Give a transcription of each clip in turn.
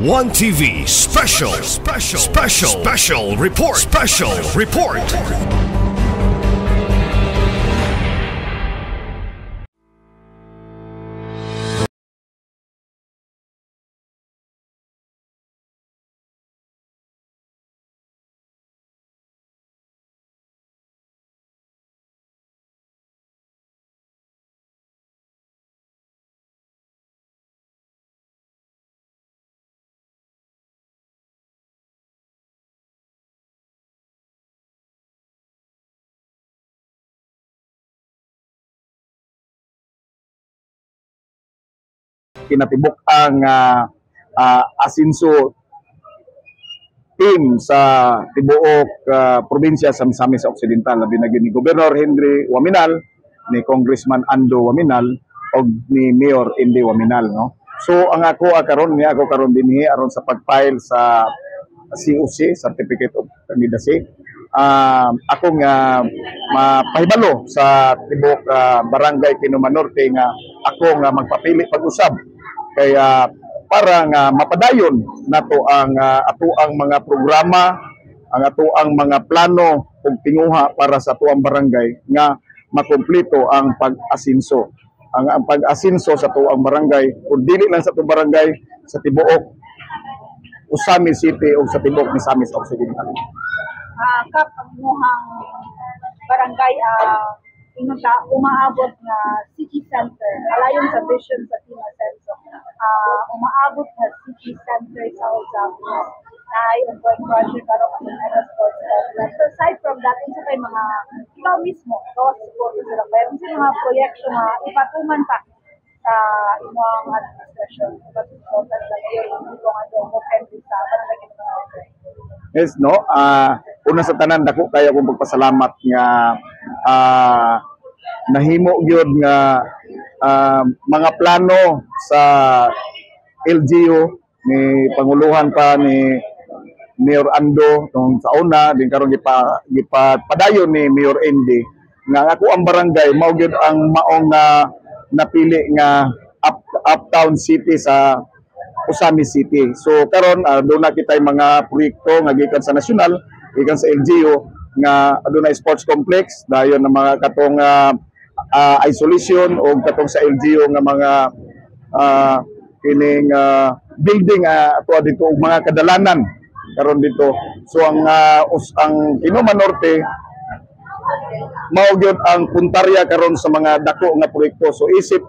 One TV special report. Kinatibok ang asinso team sa tibuok probinsya sa Misamis Occidental, labi na ni Gobernador Henry Waminal, ni Congressman Ando Waminal o ni Mayor Indy Waminal, no. So ang ako karon dinhi aron sa pag-file sa COC, Certificate of Candidacy. Ako nga mapahibalo sa tibuok barangay Kinuman Norte nga ako nga magpapili pag-usab kaya para nga mapadayon nato ang atoang mga programa, ang atoang mga plano ug tinguha para sa atuang barangay nga makumpleto ang pag-asinso. Ang pag-asinso sa atuang barangay, ug dili lang sa atuang barangay, sa tibuok Usami City ug sa tibuok Misamis Occidental. Kap ang muhang barangay umaabot na city center, alayon sa vision sa Tima Senso, umaabot na city center sa Ozapis na yung project karon ang mga sports complex. So aside from that, isa kay mga ikaw mismo, support sa kaya kung mga proyekto na ipatuman pa sa imong administrasyon, pag-support sa yung itong Henry sa barangay Kinuman. Yes, no. Una sa tanan, dako kaya kong pagpasalamat nga nahimo gyud nga mga plano sa LGU ni Panguluhan pa ni Mayor Ando nung sa una, din karon gipadayon ni Mayor Indy nga ako ang barangay mao gyud ang maong napili nga uptown city sa Usami City. So karon doon na kitay mga proyekto nga gikan sa nasyonal, gikan sa LGU nga adunay sports complex, dayon na mga katong isolation o katong sa LGU nga mga kining building ato dito og mga kadalanan karon dito. So ang Kinuman Norte mao gyud ang puntarya karon sa mga dako nga proyekto. So isip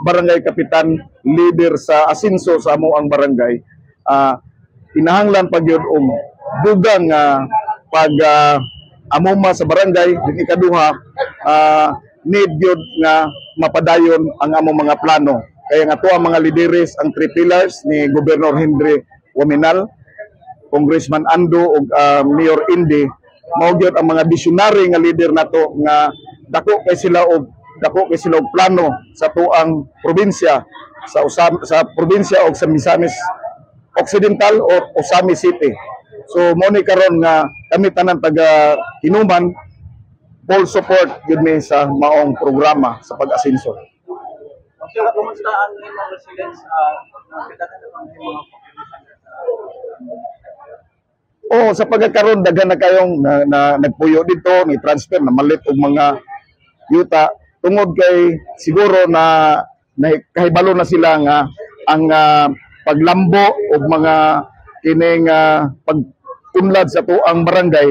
barangay kapitan, leader sa asinso sa amo ang barangay, kinahanglan pa gyud og dugang pag amuma sa barangay. Din ikaduha, need gyud nga mapadayon ang among mga plano. Kaya nga to ang mga lideres, ang 3 pillars ni Gobernador Henry Waminal, Congressman Ando ug Mayor Indy, mao gyud ang mga visionary nga leader nato nga dako kay sila og plano sa tuang probinsya, sa probinsya o sa Misamis Occidental o Usami City. So mo ni karon nga kami tanan taga Kinuman full support gyud mi sa maong programa sa pag-asinso. Sir, kumusta ang mga residents sa pagkakaroon daghan na kayong nagpuyo dito, ni transfer na malit og mga yuta tungod kay siguro na kahibalo na sila nga ang paglambo og mga kining pagtunlad sa tuang barangay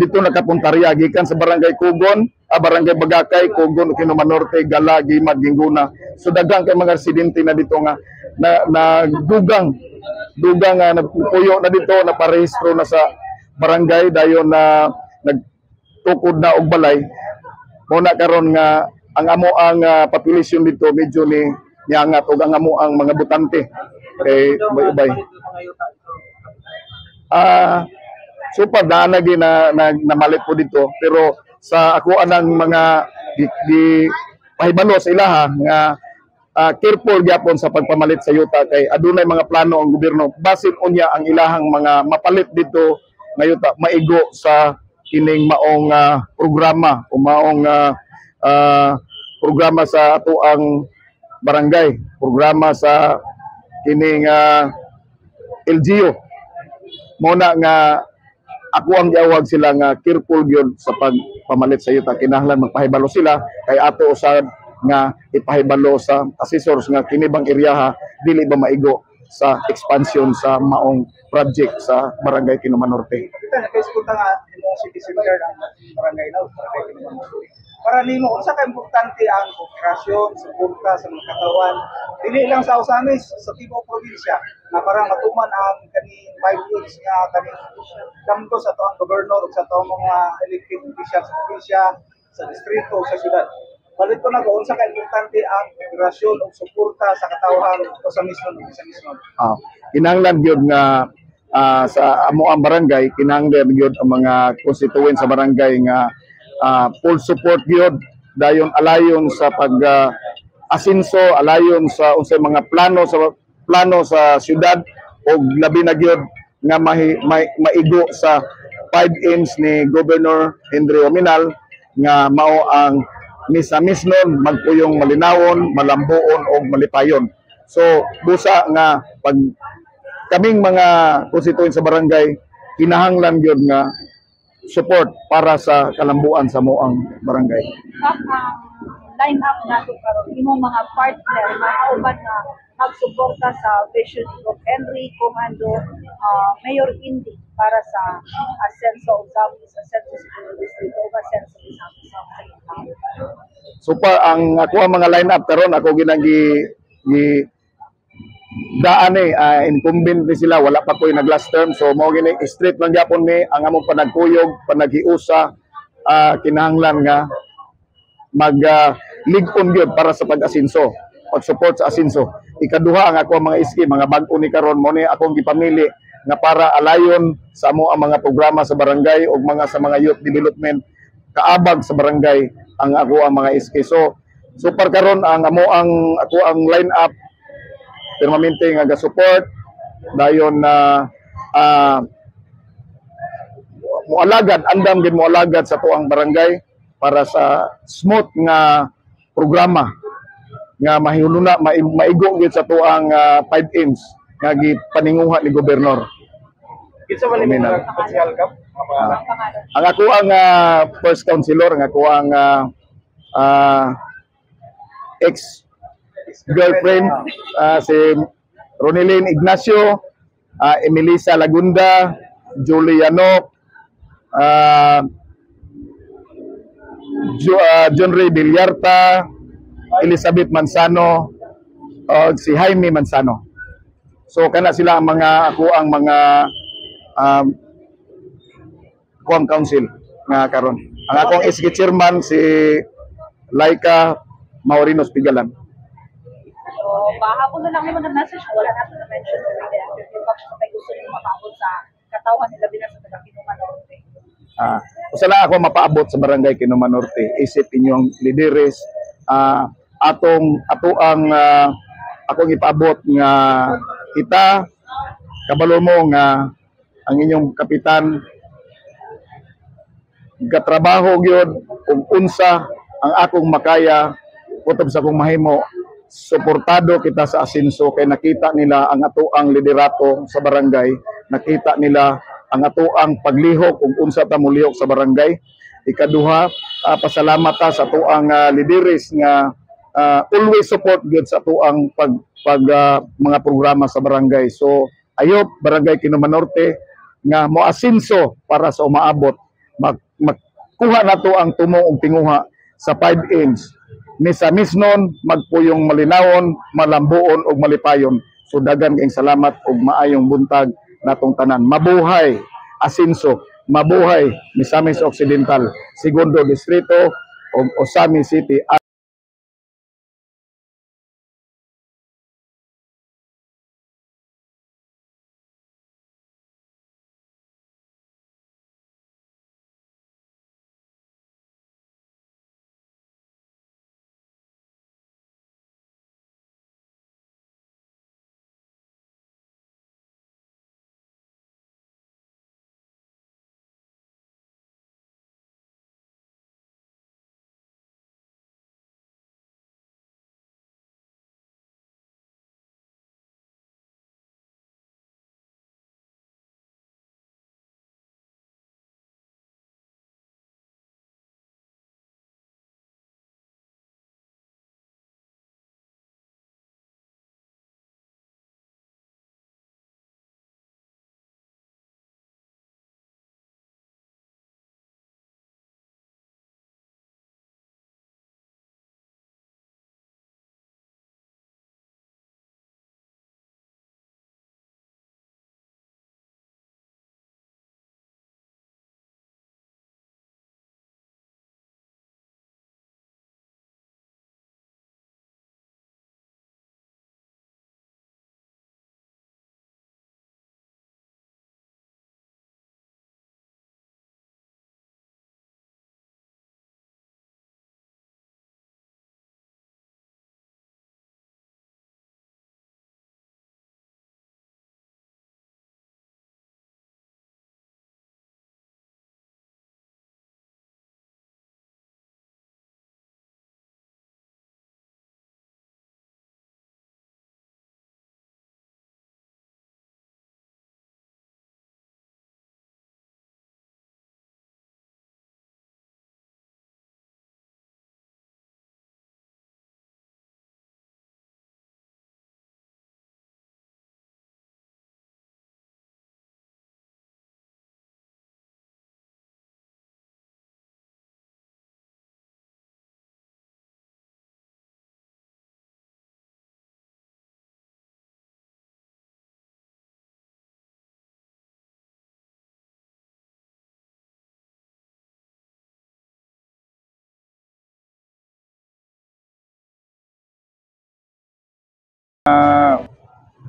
dito nakapuntarya gikan sa barangay Kugon, barangay Bagakay, Kugon, Kinuman Norte, Gala, Gimad, Gingguna. So daghang kay mga residente na dito nga dugang nagpuyo na dito, na parehistro na sa barangay dayon na nagtukod na og balay. Muna karon nga ang amo ang population dito medyo ni niangat og ang amo ang mga butante kay ubay-ubay. Super na namalit po dito, pero sa ako anang mga di pahibalo sa ilaha nga careful gyapon sa pagpamalit sa yuta kay adunay mga plano ang gobyerno basin unya ang ilahang mga mapalit dito nga yuta maigo sa kining maong programa o maong programa sa ato ang barangay, programa sa kining LGU. Muna nga ako ang giawag sila nga careful gyud sa pagpamalit sa yuta. Kinahanglan magpahibalo sila kay ato usad nga ipahibalo sa assessors nga kini bang area dili ba maigo sa expansion sa maong project sa Barangay Kinuman Norte. Kita nakaiskuta nga yung city center ng barangay na, barangay Kinuman Norte. Para nimo unsa ka importante ang kooperasyon, suporta sa mga katawan, dili lang sa Osamis, sa tibuok probinsya, na para matuman ang kaning 5 years nga kaning damgo sa tuang gobernador ug sa tuang mga elected officials sa probinsya, sa distrito ug sa syudad. Balit ko na kung unsa ka importante ang kooperasyon ug suporta sa katawhan Osamis ug Osamis. Kinahanglan gyud nga sa amo ang barangay, kinahanglan gyud ang mga constituent sa barangay nga full support gyud dayon alayon sa pag asinso, alayon sa unsay mga plano sa syudad ug labi na gyud nga maigo sa 5 inch ni Governor Henry Ominal nga mao ang misa-misnon magpuyong malinawon, malambuon ug malipayon. So busa nga pag kaming mga constituent sa barangay kinahanglan gyud nga support para sa kalambuan sa moang barangay. Ang line up nato karon imong mga partner mauban nga magsuporta sa vision ni Gov. Henry Comando Mayor Indy para sa asenso of Zamis, asenso sa distrito ug asenso sa Zamis. So ang ako ang mga line up karon ako ginagi daan incumbent ni sila wala pa koy nag last term so mao gini straight lang gyapon mi ang among panagkuyog panaghiusa kinahanglan nga mag lig-on gyud para sa pag-asinso pag-support sa asinso. Ikaduha ang ako ang mga iski mga bag-o ni karon mo ni akong gipamili nga para alayon sa amo ang mga programa sa barangay ug mga sa mga youth development kaabag sa barangay ang ako ang mga iski. So super karon ang amo ang ako ang line up permanente nga ga-support dayon na mualagad andam gid mualagad sa tuang barangay para sa smooth nga programa nga mahiluna maigo gid sa tuang 5 inch nga gipaninguha ni gobernador. Kinsa man ni mga konsyal kap? Ang ako ang first councilor nga ako ang ex girlfriend si Ronilyn Ignacio, Emilisa Lagunda, Julie Yanok, John Ray Villarta, Elizabeth Manzano, si Jaime Manzano. So kana sila ang mga ako ang mga kuang council nga karon. Ang akong SG chairman si Laika Maurinos Pigalan. So, pahabol na lang nimo ng message, wala na ito na-mention already after yung sa may gusto nyo makaabot sa katawan nila bilang sa taga Kinuman Norte. Usala ako mapaabot sa barangay Kinuman Norte, isip inyong lideres, ato ang akong ipaabot nga kita, kabalo mo nga ang inyong kapitan, gatrabaho gyud kung unsa ang akong makaya, kutob sa akong mahimo, suportado kita sa asinso kay nakita nila ang atoang liderato sa barangay, nakita nila ang atoang paglihok kung unsa ta molihok sa barangay. Ikaduha, pasalamat ta sa atoang lideres nga always support gyud sa atoang mga programa sa barangay. So ayop barangay Kinuman Norte nga moasinso para sa umaabot magkuha nato ang tumo ug tinguha sa 5 inch misa-misnon magpuyong malinawon, malambuon ug malipayon. So dagan kayong salamat ug maayong buntag natong tanan. Mabuhay asinso, mabuhay Misamis Occidental, Segundo Distrito ug Osamis City.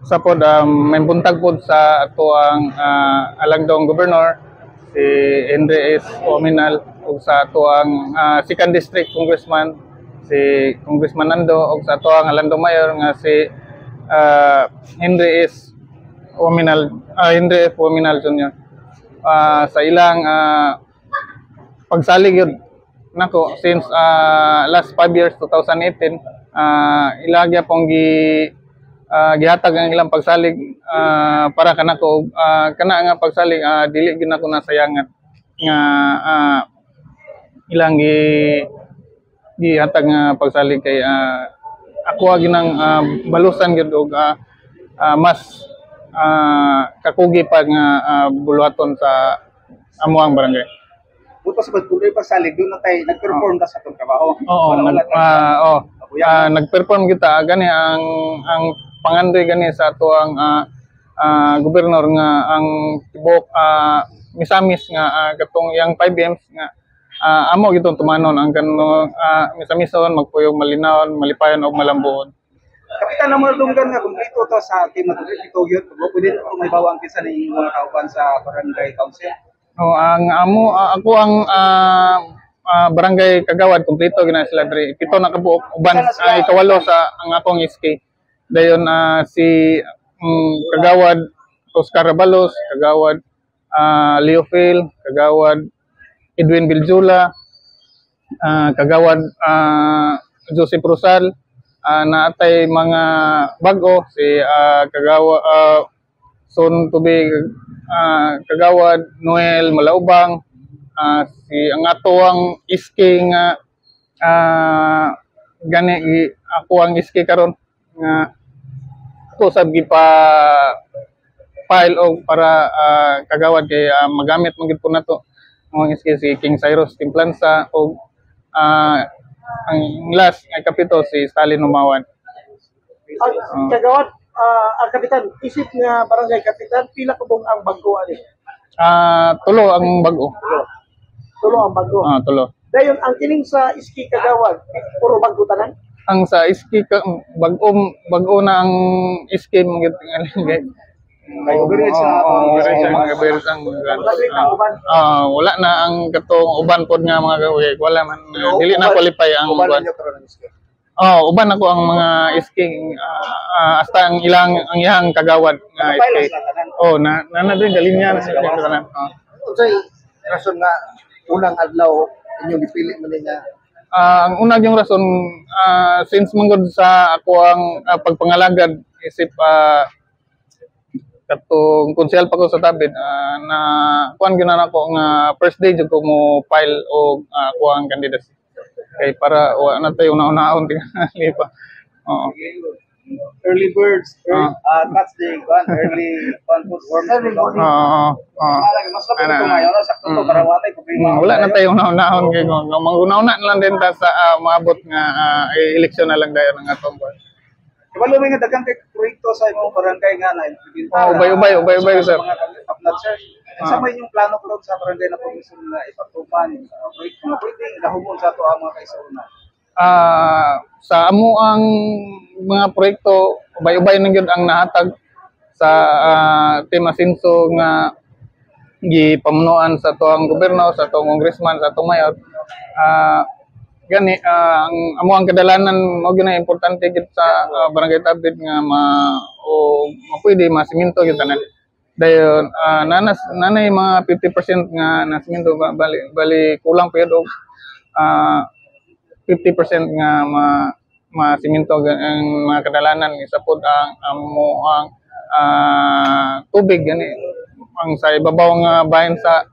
sa pod may buntag pod sa ato ang Alangdong Governor si Andre S. Ominal ug sa ato ang 2nd District Congressman si Congressman Nando ug sa ato ang Alangdong Mayor nga si Henry S. Ominal Henry F. Ominal Jr. Sa ilang pagsalig yun nako since last 5 years 2018 ilagya pong gihatag ang ilang pagsalig para kanako kana nga pagsalig dili gyud nako nasayangan nga ilang gihatag nga pagsalig kay ako ginang balusan gyud og mas kakugi pa nga buluhaton sa amuang barangay. Buto sa pagkuloy pasalig doon na tayo nag-perform ka sa itong trabaho. Oo, nag-perform kita gani ang pangandoy gani sa ato ang gobernador nga ang tibok misamis nga katong yang 5Ms nga amo gitong tumanon ang kanong misamison magpuyog malinaw malipayon og malambuon. Kapitan na mga dunggan nga kung dito to sa team na dito yun, pwede ito may bawang kisa ng mga kauban sa barangay council. Ang ako ang barangay Kagawad kompleto gina sila diri. 7 na kabuok uban ikawalo sa ang akong SK. Dayon si Kagawad Oscar Rabalos, Kagawad Leo Phil, Kagawad Edwin Biljula, Kagawad Joseph Rosal, naatay mga bago si Kagawad soon to be Kagawad Noel Malaubang, si ang ato ang iski nga gani ako ang iski karon nga to sab gipa file og para kagawad kay magamit man gid po nato ang iski si King Cyrus Timplansa og ang last nga kapito si Stalin Umawan. Kagawad, ang kapitan, isip nga barangay kapitan, pila ko bang ang bago ani? Tulo ang bago. Tulo ang bago. Tulo. Dayon ang kining sa iski kagawad, puro bago tanan? Ang sa iski bago na ang iski mga wala na ang katong uban pod nga mga gawin wala man dili na qualify ang uban. Uban ako ang mga iski hasta ang iyang kagawad nga iski. Na din galingan sa tanan. Unsay rason nga unang adlaw inyong gipili man nga ang unang yung rason since manggod sa ako ang pagpangalagad isip katong konsyal pa ko sa tabid na kuan gyud nako nga first day jud ko mo file og ako ang candidacy kay para wa na tayo una-unaon tingali pa. Early birds, that's the one early food worm. Mas lapit ito ngayon, sakto to para watay problema. Wala na tayo una-unahon kay mag-una-una lang din ta sa maabot nga eleksyon na lang dayon ng atong board. Kabalo may nga daghang kay proyekto sa imong barangay nga na ubay sir. Mga kapnat sir. Sa may yung plano ko sa barangay na komisyon na ipatupan proyekto nga pwede nahumon sa ato ang mga kaisuna. Sa amo ang mga proyekto ubay-ubay na gyud ang nahatag sa Team Asinso nga gipamunuan sa tuang gobyerno, sa tuang congressman, sa tuang mayor. Gani ang amo ang kadalanan mo gyud na importante gid sa barangay Tabid nga mapwede masiminto gyud tanan. Dayon nanay mga 50% nga nasiminto bali kulang pa og 50% nga masiminto ang mga kadalanan isa pod ang amo ang tubig gani ang sa ibabaw nga bahin sa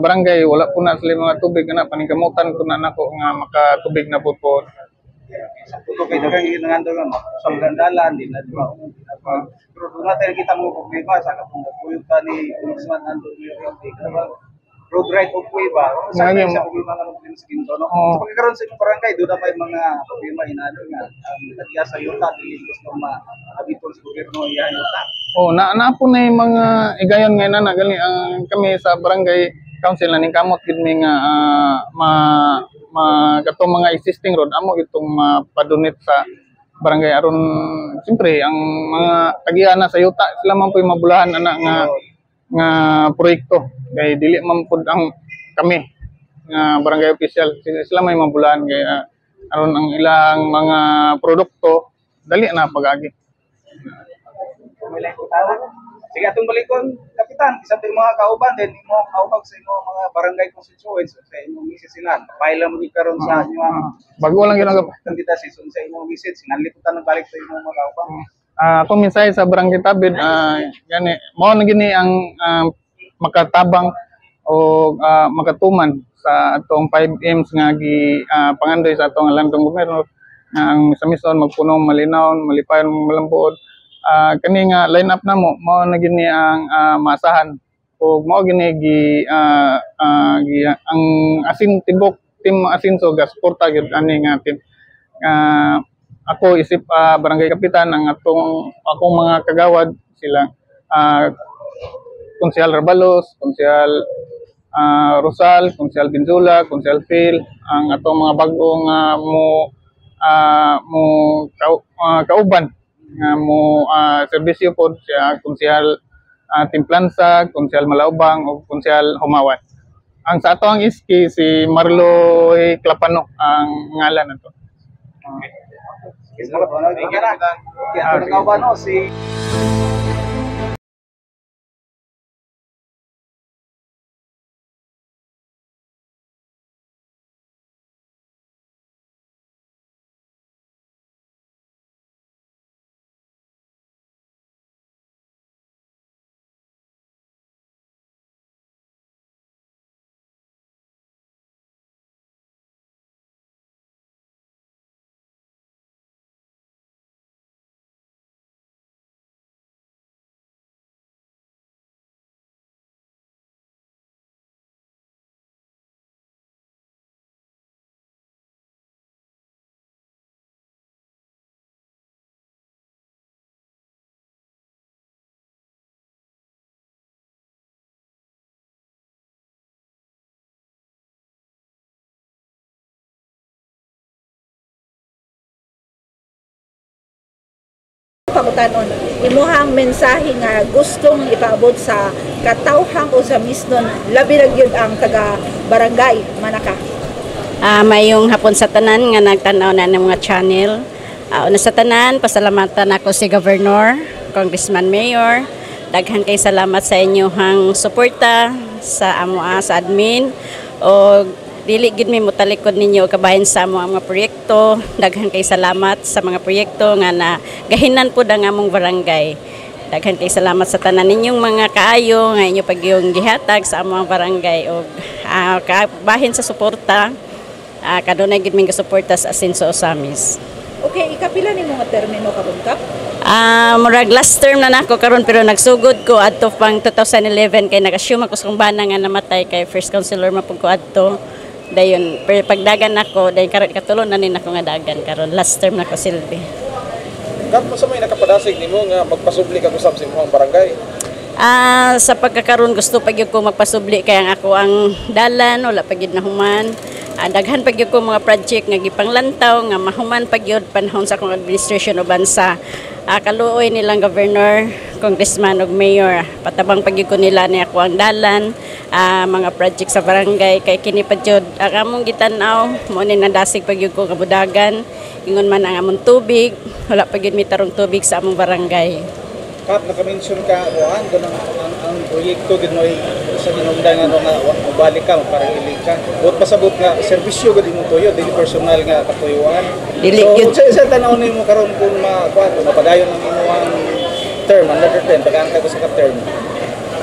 barangay wala po na sila mga tubig na paningkamutan ko na nako nga makatubig na po. Sa puto kay daghang ginangando nga sa gandalan din na pero kung natin kita mo problema sa katong puyog ta ni Congressman Ando road right of way ba? Sa problema nga ng sa Ginto, no? So pagkakaroon sa inyong barangay, doon na may mga problema inano nga ang natiya sa yuta, dili gusto maabitol sa gobyerno iya yuta. Na po na yung mga igayon ngayon na gali ang kami sa barangay council na ning kamot gid mi nga katong mga existing road amo itong mapadunit sa barangay aron siyempre ang mga tagiana sa yuta sila man po'y mabulahan ana nga proyekto kay dili man pud ang kami nga barangay official sila may mabulahan kay aron ang ilang mga produkto dali na pag-agi. Sige, atong balikon, Kapitan, isa tayong mga kauban, din mo kaupag sa inyong mga barangay constituents sa inyong misis sila. Paila mo karon sa inyong Bago lang ginagawa. kandida season sa inyong misis, sinaliputan ng balik sa inyong mga kauban. Akong mensahe sa Barangay Tabid, gani, mao na gini ang makatabang o makatuman sa atong 5 M's nga gi pangandoy sa atong landong gobyerno nga ang sa mison magpunong malinaw, malipayon, malambuod. Kani nga line up namo mao na gini ang maasahan ug mao gini gi ang asin tibok team asinso gasporta gyud ani nga team. Ako isip barangay kapitan ang akong mga kagawad sila Konsehal Rabalos, Konsehal Rosal, Konsehal Binzula, Konsehal Phil, ang atong mga bagong kauban nga mo serbisyo pod siya Konsehal Timplansa, Konsehal Malaubang ug Konsehal Humawan. Ang sa ato ang iski si Marloy Clapano ang ngalan nato. Salamat po. Ang kauban no si pangutanon imuhang mensahe nga gustong ipaabot sa katawhang o sa misnon labi na gyud ang taga barangay Manaka. Mayong hapon sa tanan nga nagtanaw na ng mga channel. Una sa tanan, pasalamatan ako si Governor, Congressman, Mayor. Daghan kay salamat sa inyong suporta sa amoa sa admin o dili gid mi mutalikod ninyo kabahin sa among mga proyekto. Daghan kay salamat sa mga proyekto nga na gahinan pud ang among barangay. Daghan kay salamat sa tanan ninyong mga kaayo nga inyo pagyong gihatag sa among barangay og kabahin sa suporta. Kadunay gid mi gasuporta sa Asinso Osamis. Okay, ikapila ni mga termino karon Kap? Murag last term na nako karon pero nagsugod ko adto pang 2011 kay nag-assume ako sa bana nga namatay kay first councilor mapug ko adto. Dayon pagdagan nako dayon karon katulon na nin ako nga dagan karon last term nako silbi. Kap mo sa may nakapadasig nimo nga magpasubli ka usab sa imong barangay? Sa pagkakaroon gusto pa gyud ko magpasubli kay ang ako ang dalan wala pa gyud nahuman. Daghan pa gyud ko mga project nga gipanglantaw nga mahuman pa gyud panahon sa akong administration o bansa. Kaluoy nilang governor, congressman ug mayor. Patabang pa gyud ko nila ni ako ang dalan, mga project sa barangay kay kini pa gyud ang among gitanaw mo ni nadasig pa gyud ko kabudagan. Ingon man ang among tubig, wala pa gyud mitarong tubig sa among barangay. Kap naka-mention ka kuan doon ang proyekto gid mo sa hinungdan nga mabalik ka maparili ka. Bot pasabot nga serbisyo gid mo tuyo dili personal nga katuyuan. So sa tanaw nimo karon kung mapadayon ang imong term another term pag-antay ko sa term.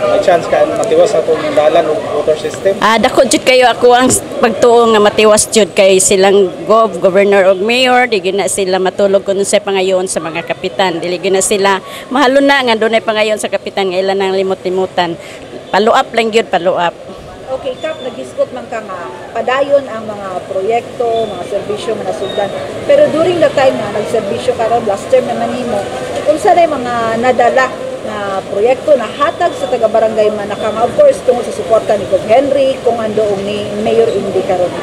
May chance ka matiwas sa atong dalan o water system. Dako jud kayo ako ang pagtuo nga matiwas jud kay silang governor ug mayor di gina sila matulog kun sa pangayon sa mga kapitan. Dili gina sila mahalo na nga dunay pangayon sa kapitan nga ilan nang limot-limutan. Follow up lang gyud follow up. Okay, Kap, nag-isgot man ka nga padayon ang mga proyekto, mga serbisyo nga nasundan. Pero during the time nga nagserbisyo karon last term naman nimo, unsa na mga nadala na proyekto na hatag sa taga-barangay Manaka, of course tungod sa suporta ni Kong Henry kung andoong ni Mayor Indy karon.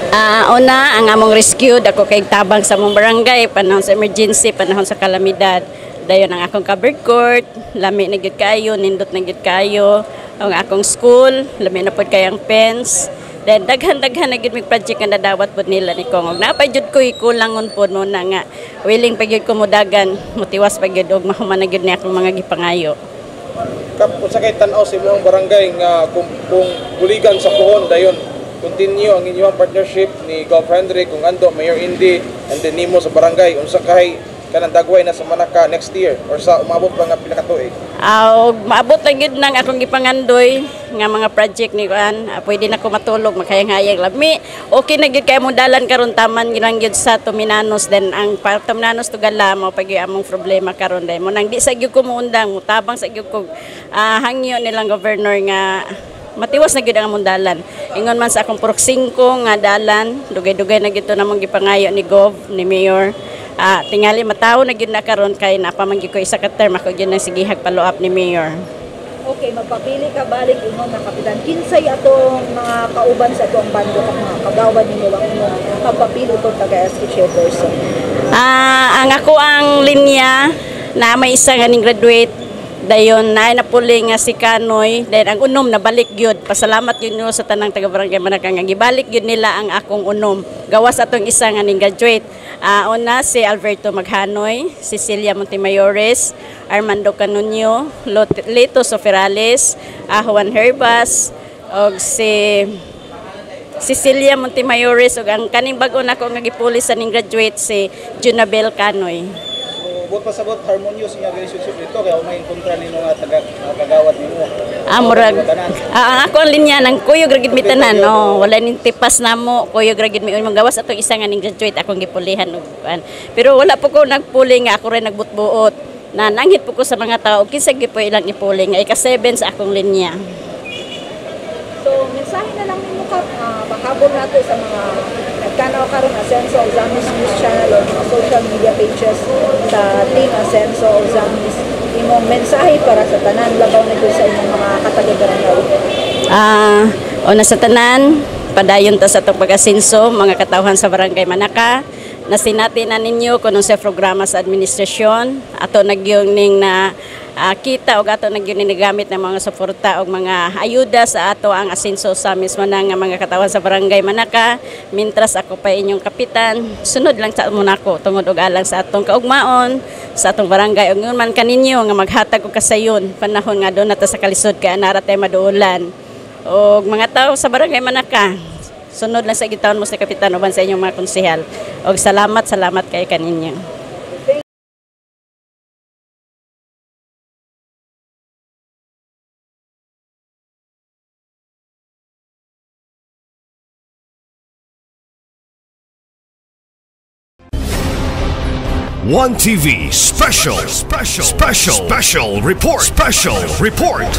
Una, ang among rescue, ako kay tabang sa among barangay, panahon sa emergency, panahon sa kalamidad. Dayon ang akong covered court, lami na gyud kayo, nindot na gyud kayo. Ang akong school, lami na pod kayang fence. Then daghan-daghan na gyud mig project nga nadawat pod nila ni Kong. Og napay jud ko ikulangon pod mo na nga willing pa gyud ko modagan, motiwas pa gyud og mahuman na gyud ni akong mga gipangayo. Kap sa kay tan-aw sa imong barangay nga kung buligan sa puhon dayon continue ang inyong partnership ni Gov. Henry kung ando Mayor Indy and then nimo sa barangay unsa kay kanang dagway na sa Manaka next year or sa umabot pa nga pila ka tuig. Maabot lang gyud nang akong gipangandoy nga mga project ni kuan. Pwede na ko matulog makayang-hayag lami. Okay na gyud kay mo dalan karon taman gilang gyud sa Tuminanos then ang Tuminanos tugala mo pag among problema karon day mo nang di sa gyud ko muundang mutabang sa gyud ko hangyo nilang governor nga matiwas na gyud ang among dalan. Ingon man sa akong Purok 5 nga dalan, dugay-dugay na gyud to namong gipangayo ni Gov, ni Mayor. Tingali mataw na gyud na karon kay napamanggi ko isa ka term ako gyud nang sigihag follow up ni Mayor. Okay, magpapili ka balik ingon nga kapitan. Kinsay atong mga kauban sa atong bando kag mga kagawan nimo ang imong pagpapili ko taga SK chairperson. Ang ako ang linya na may isa nga ning graduate dayon na napuli nga si Kanoy then ang unom nabalik gyud pasalamat gyud nyo sa tanang taga barangay Manaka nga gibalik gyud nila ang akong unom gawas atong isa nga ning graduate una si Alberto Maghanoy, Cecilia Montemayores, Armando Canunio, Lito Soferales, Juan Herbas og si Cecilia Montemayores ug ang kaning bag-o nako nga gipuli sa ning graduate si Junabel Canoy. Buot pasabot harmonious nga relationship dito kaya may kontra nino nga tagagawad nimo. Murag ang ako ang linya nang kuyog ra gid mi tanan no wala ning tipas namo kuyog ra gid mi imong gawas atong isa nga ning graduate akong gipulihan og pero wala po ko nagpuli nga ako rin nagbutbuot na nanghit po ko sa mga tao kinsa gyud po ilang ipuli nga ika-7 sa akong linya. So mensahe na lang nimo ka makabog nato sa mga nagtanaw karon Asenso Ozamis News Channel o mga social media pages sa Team Asenso Ozamis imong mensahe para sa tanan labaw nito sa imong mga kataga-barangay. Una sa tanan padayon ta sa atong pag-asenso mga katawhan sa barangay Manaka na sinati na ninyo kung sa programa sa administrasyon ato nagyong ning na kita og ato nagyon ni gamit ng mga suporta og mga ayuda sa ato ang asenso sa mismo nga mga katawan sa barangay Manaka mintras ako pa inyong kapitan sunod lang sa muna ko tungod og alang sa atong kaugmaon sa atong barangay ug man kaninyo nga maghatag og kasayon panahon nga do nata sa kalisod kay anara tay maduulan og mga tawo sa barangay Manaka sunod lang sa gitawon mo sa kapitan uban sa inyong mga konsehal og salamat kay kaninyo. One TV special report.